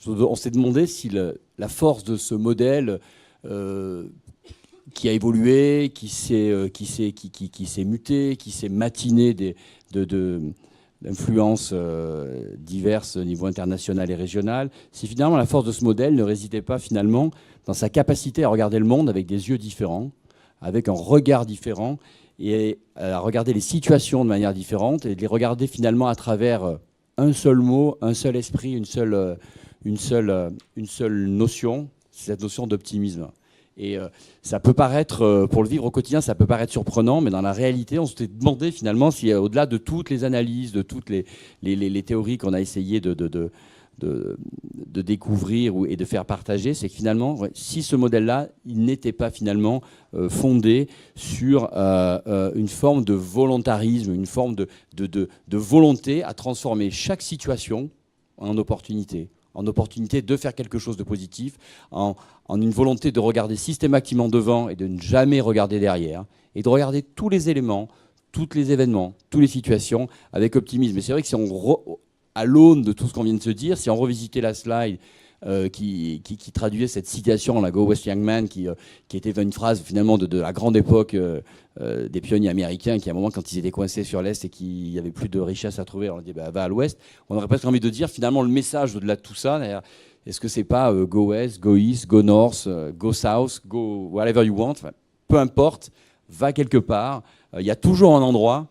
on s'est demandé si la force de ce modèle qui a évolué, qui s'est muté, qui s'est matiné d'influences diverses au niveau international et régional, si finalement la force de ce modèle ne résidait pas finalement dans sa capacité à regarder le monde avec des yeux différents, avec un regard différent, et à regarder les situations de manière différente, et de les regarder finalement à travers un seul mot, un seul esprit, une seule notion, c'est cette notion d'optimisme. Et ça peut paraître, pour le vivre au quotidien, ça peut paraître surprenant, mais dans la réalité, on s'était demandé finalement si, au-delà de toutes les analyses, de toutes les théories qu'on a essayé de découvrir et de faire partager, c'est que finalement, si ce modèle-là, il n'était pas finalement fondé sur une forme de volontarisme, une forme de volonté à transformer chaque situation en opportunité de faire quelque chose de positif, en une volonté de regarder systématiquement devant et de ne jamais regarder derrière, et de regarder tous les éléments, tous les événements, toutes les situations avec optimisme. Et c'est vrai que si à l'aune de tout ce qu'on vient de se dire, si on revisitait la slide qui traduisait cette citation, la Go West Young Man, qui était une phrase finalement de la grande époque des pionniers américains, qui à un moment, quand ils étaient coincés sur l'Est et qu'il n'y avait plus de richesse à trouver, on leur dit va à l'Ouest. On aurait presque envie de dire finalement le message au-delà de tout ça, est-ce que c'est pas Go West, Go East, Go North, Go South, Go whatever you want, enfin, peu importe, va quelque part. Il y a toujours un endroit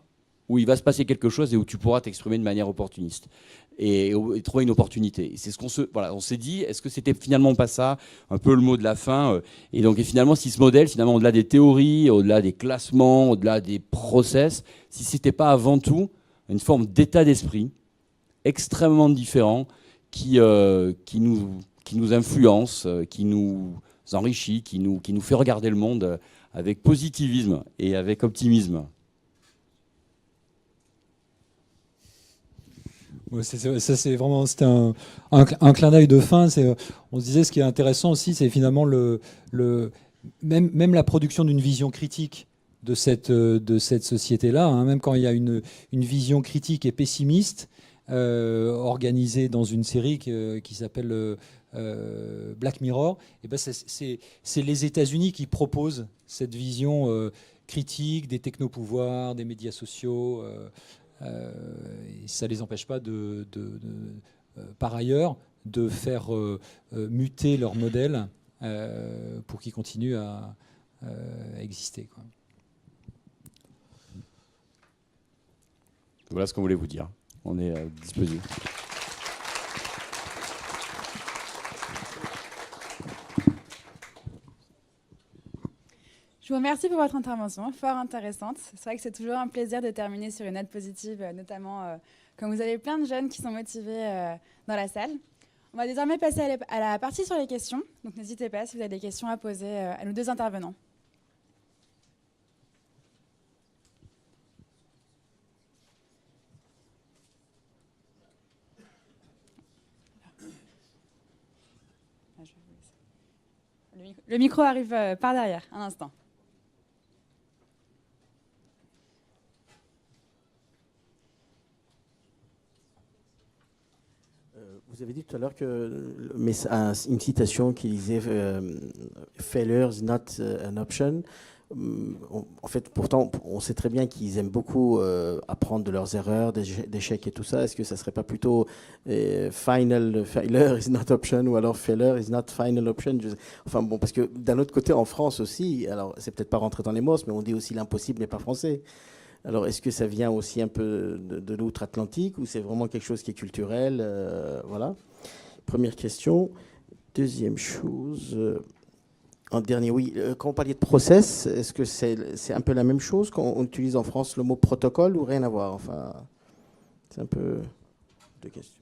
où il va se passer quelque chose et où tu pourras t'exprimer de manière opportuniste et trouver une opportunité. Et c'est ce on s'est dit, est-ce que c'était finalement pas ça, un peu le mot de la fin, et donc finalement, si ce modèle, finalement, au-delà des théories, au-delà des classements, au-delà des process, si c'était pas avant tout une forme d'état d'esprit extrêmement différent qui nous influence, qui nous enrichit, qui nous fait regarder le monde avec positivisme et avec optimisme. Ouais, c'était un clin d'œil de fin. On se disait, ce qui est intéressant aussi, c'est finalement même la production d'une vision critique de cette société-là, hein, même quand il y a une vision critique et pessimiste, organisée dans une série qui s'appelle Black Mirror, et ben c'est les États-Unis qui proposent cette vision critique des technopouvoirs, des médias sociaux. Et ça ne les empêche pas par ailleurs de faire muter leur modèle pour qu'ils continuent à exister, quoi. Voilà ce qu'on voulait vous dire. On est disposé. Je vous remercie pour votre intervention, fort intéressante. C'est vrai que c'est toujours un plaisir de terminer sur une note positive, notamment quand vous avez plein de jeunes qui sont motivés dans la salle. On va désormais passer à la partie sur les questions. Donc n'hésitez pas si vous avez des questions à poser à nos deux intervenants. Le micro arrive par derrière, un instant. Vous avez dit tout à l'heure une citation qui disait Failure is not an option. En fait, pourtant, on sait très bien qu'ils aiment beaucoup apprendre de leurs erreurs, d'échecs et tout ça. Est-ce que ça serait pas plutôt failure is not option ou alors failure is not final option? Enfin bon, parce que d'un autre côté, en France aussi, alors c'est peut-être pas rentré dans les mœurs, mais on dit aussi l'impossible n'est pas français. Alors, est-ce que ça vient aussi un peu de l'outre-Atlantique ou c'est vraiment quelque chose qui est culturel? Voilà. Première question. Deuxième chose. En dernier, oui. Quand on parlait de process, est-ce que c'est un peu la même chose quand on utilise en France le mot protocole ou rien à voir? Enfin, c'est un peu deux questions.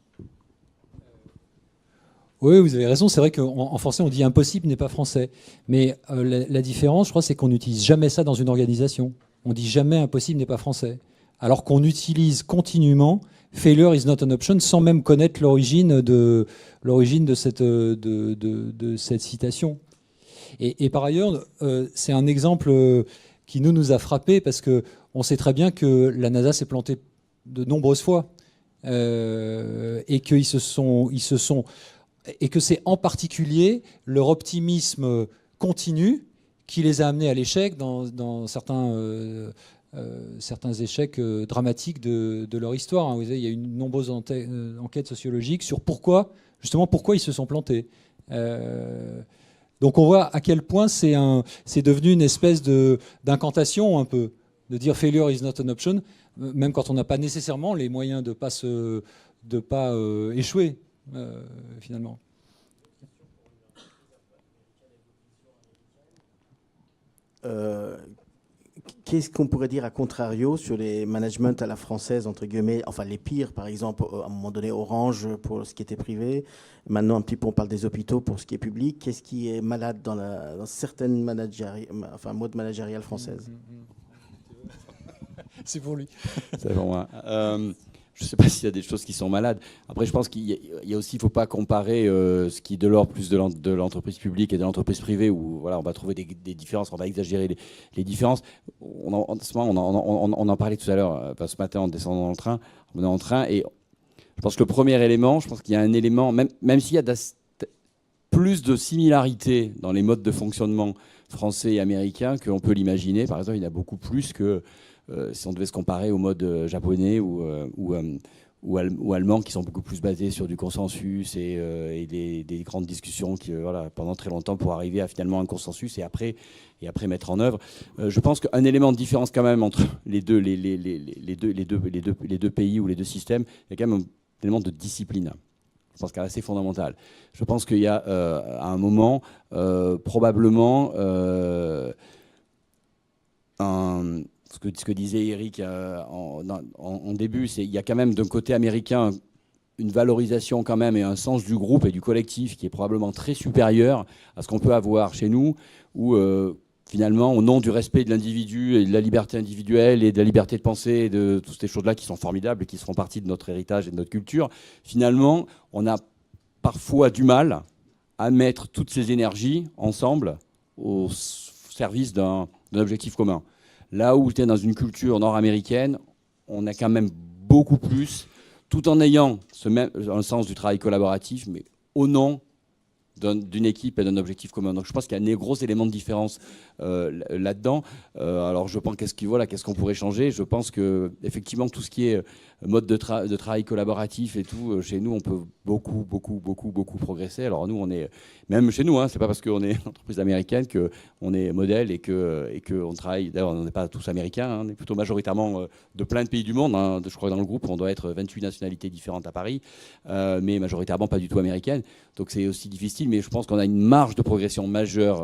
Oui, vous avez raison. C'est vrai qu'en français, on dit impossible n'est pas français. Mais la différence, je crois, c'est qu'on n'utilise jamais ça dans une organisation. On dit jamais impossible n'est pas français. Alors qu'on utilise continuellement failure is not an option sans même connaître l'origine de cette citation. Et par ailleurs, c'est un exemple qui nous a frappé parce qu'on sait très bien que la NASA s'est plantée de nombreuses fois et que c'est en particulier leur optimisme continu qui les a amenés à l'échec dans certains échecs dramatiques de leur histoire. Vous savez, il y a eu de nombreuses enquêtes sociologiques sur pourquoi ils se sont plantés. Donc on voit à quel point c'est devenu une espèce d'incantation un peu, de dire failure is not an option, même quand on n'a pas nécessairement les moyens de pas échouer finalement. Qu'est-ce qu'on pourrait dire à contrario sur les managements à la française, entre guillemets, enfin les pires, par exemple, à un moment donné, Orange pour ce qui était privé, maintenant un petit peu on parle des hôpitaux pour ce qui est public. Qu'est-ce qui est malade dans certaines modes managériales françaises? C'est pour lui. C'est pour moi. Je ne sais pas s'il y a des choses qui sont malades. Après, je pense qu'il y a aussi, il ne faut pas comparer ce qui est de l'ordre plus de l'entreprise publique et de l'entreprise privée, où voilà, on va trouver des différences, on va exagérer les différences. On en parlait tout à l'heure, ce matin en descendant dans le train, et je pense que le premier élément, je pense qu'il y a un élément, même s'il y a plus de similarités dans les modes de fonctionnement français et américains qu'on peut l'imaginer. Par exemple, il y en a beaucoup plus que si on devait se comparer au mode japonais ou allemand, qui sont beaucoup plus basés sur du consensus et des grandes discussions pendant très longtemps pour arriver à finalement un consensus et après mettre en œuvre. Je pense qu'un élément de différence quand même entre les deux pays ou les deux systèmes, il y a quand même un élément de discipline. Je pense qu'elle est assez fondamentale. Je pense qu'il y a à un moment probablement ce que disait Eric en début, c'est qu'il y a quand même d'un côté américain une valorisation quand même et un sens du groupe et du collectif qui est probablement très supérieur à ce qu'on peut avoir chez nous, où finalement, au nom du respect de l'individu et de la liberté individuelle et de la liberté de penser et de toutes ces choses-là qui sont formidables et qui font partie de notre héritage et de notre culture, finalement, on a parfois du mal à mettre toutes ces énergies ensemble au service d'un objectif commun. Là où tu es dans une culture nord-américaine, on a quand même beaucoup plus, tout en ayant un sens du travail collaboratif, mais au nom d'une équipe et d'un objectif commun. Donc je pense qu'il y a un gros élément de différence là-dedans. Alors je pense qu'est-ce qu'on pourrait changer? Je pense que effectivement tout ce qui est mode de travail collaboratif et tout, chez nous on peut beaucoup progresser. Alors nous on est même chez nous, c'est pas parce qu'on est une entreprise américaine qu'on est modèle et qu'on travaille. D'ailleurs on n'est pas tous américains, on est plutôt majoritairement de plein de pays du monde. Je crois que dans le groupe on doit être 28 nationalités différentes à Paris, mais majoritairement pas du tout américaines. Donc c'est aussi difficile, mais je pense qu'on a une marge de progression majeure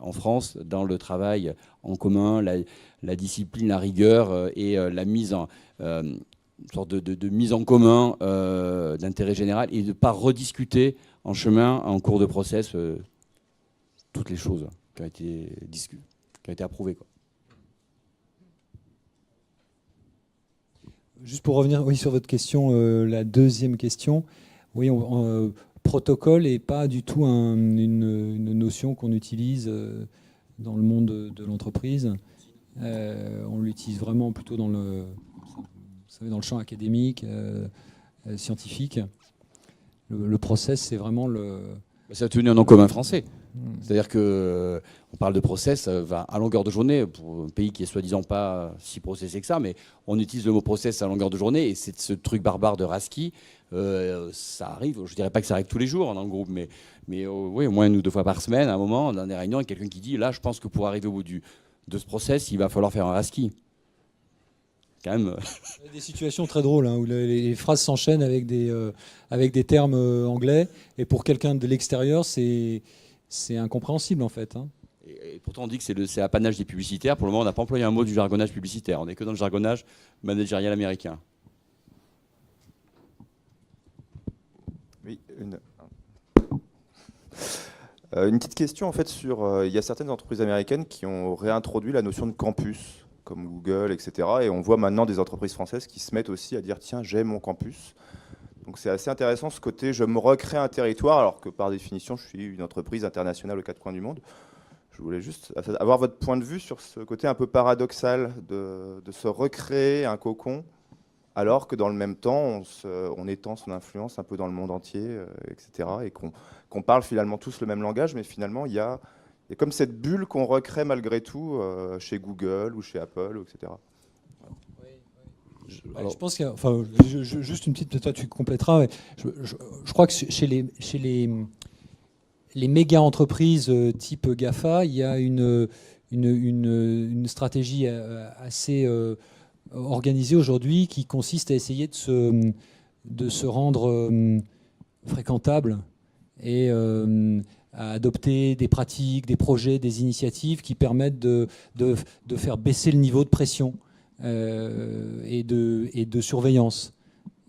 en France dans le travail en commun, la discipline, la rigueur et la mise en une sorte de mise en commun d'intérêt général et de ne pas rediscuter en chemin, en cours de process, toutes les choses qui ont été approuvées, quoi. Juste pour revenir sur votre question, la deuxième question, oui, protocole n'est pas du tout une notion qu'on utilise dans le monde de l'entreprise. On l'utilise vraiment plutôt dans le champ académique, scientifique. le process, c'est vraiment le... Ça a tenu un nom commun français. C'est-à-dire que on parle de process à longueur de journée, pour un pays qui est soi-disant pas si processé que ça, mais on utilise le mot process à longueur de journée, et c'est ce truc barbare de Rasky, ça arrive, je dirais pas que ça arrive tous les jours dans le groupe, mais oui, au moins 1 ou 2 fois par semaine, à un moment, dans des réunions, il y a quelqu'un qui dit, là, je pense que pour arriver au bout de ce process, il va falloir faire un Rasky. Quand même. Il y a des situations très drôles où les phrases s'enchaînent avec des termes anglais, et pour quelqu'un de l'extérieur, c'est incompréhensible en fait. Et pourtant, on dit que c'est l'apanage des publicitaires. Pour le moment, on n'a pas employé un mot du jargonnage publicitaire. On n'est que dans le jargonnage managérial américain. Oui, une petite question en fait sur... il y a certaines entreprises américaines qui ont réintroduit la notion de campus, comme Google, etc. Et on voit maintenant des entreprises françaises qui se mettent aussi à dire « tiens, j'ai mon campus ». Donc c'est assez intéressant ce côté, je me recrée un territoire, alors que par définition, je suis une entreprise internationale aux 4 coins du monde. Je voulais juste avoir votre point de vue sur ce côté un peu paradoxal de se recréer un cocon, alors que dans le même temps, on étend son influence un peu dans le monde entier, etc. Et qu'on parle finalement tous le même langage, mais finalement, il y a comme cette bulle qu'on recrée malgré tout chez Google ou chez Apple, etc. Je pense qu'il y a, enfin, juste une petite, toi tu compléteras, mais je crois que chez les méga entreprises type GAFA, il y a une stratégie assez organisée aujourd'hui qui consiste à essayer de se rendre fréquentable et à adopter des pratiques, des projets, des initiatives qui permettent de faire baisser le niveau de pression et de surveillance.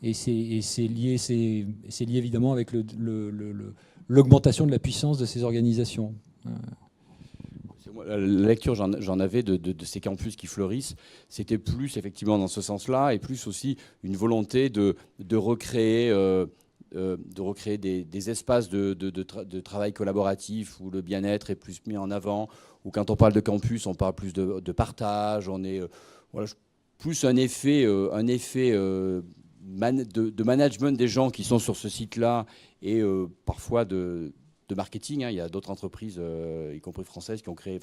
Et c'est lié évidemment avec l'augmentation de la puissance de ces organisations. La lecture, j'en avais de ces campus qui fleurissent. C'était plus effectivement dans ce sens-là, et plus aussi une volonté de recréer des espaces de travail collaboratif où le bien-être est plus mis en avant, où quand on parle de campus, on parle plus de partage, on est plus un effet de management des gens qui sont sur ce site-là, et parfois de marketing. Il y a d'autres entreprises, y compris françaises, qui ont créé,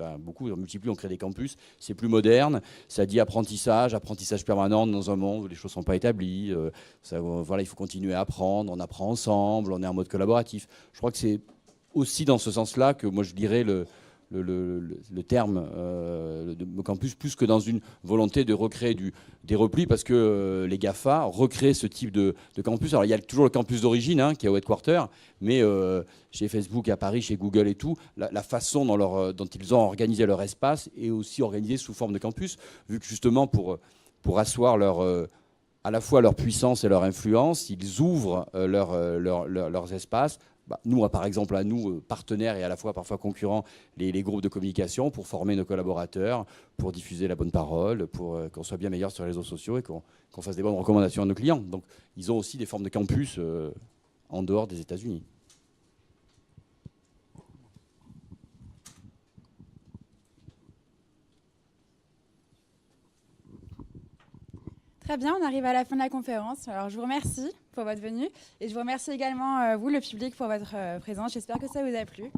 multiplient, ont créé des campus. C'est plus moderne. Ça dit apprentissage permanent dans un monde où les choses ne sont pas établies. Il faut continuer à apprendre. On apprend ensemble. On est en mode collaboratif. Je crois que c'est aussi dans ce sens-là que moi je dirais le terme de campus, plus que dans une volonté de recréer des replis, parce que les GAFA recréent ce type de campus. Alors il y a toujours le campus d'origine qui est au headquarter, mais chez Facebook à Paris, chez Google et tout, la façon dont ils ont organisé leur espace est aussi organisée sous forme de campus, vu que justement pour asseoir à la fois leur puissance et leur influence, ils ouvrent leurs espaces. Nous, par exemple, partenaires et à la fois parfois concurrents, les groupes de communication, pour former nos collaborateurs, pour diffuser la bonne parole, pour qu'on soit bien meilleur sur les réseaux sociaux et qu'on fasse des bonnes recommandations à nos clients. Donc, ils ont aussi des formes de campus en dehors des États-Unis. Très bien, on arrive à la fin de la conférence. Alors, je vous remercie pour votre venue et je vous remercie également, vous, le public, pour votre présence. J'espère que ça vous a plu.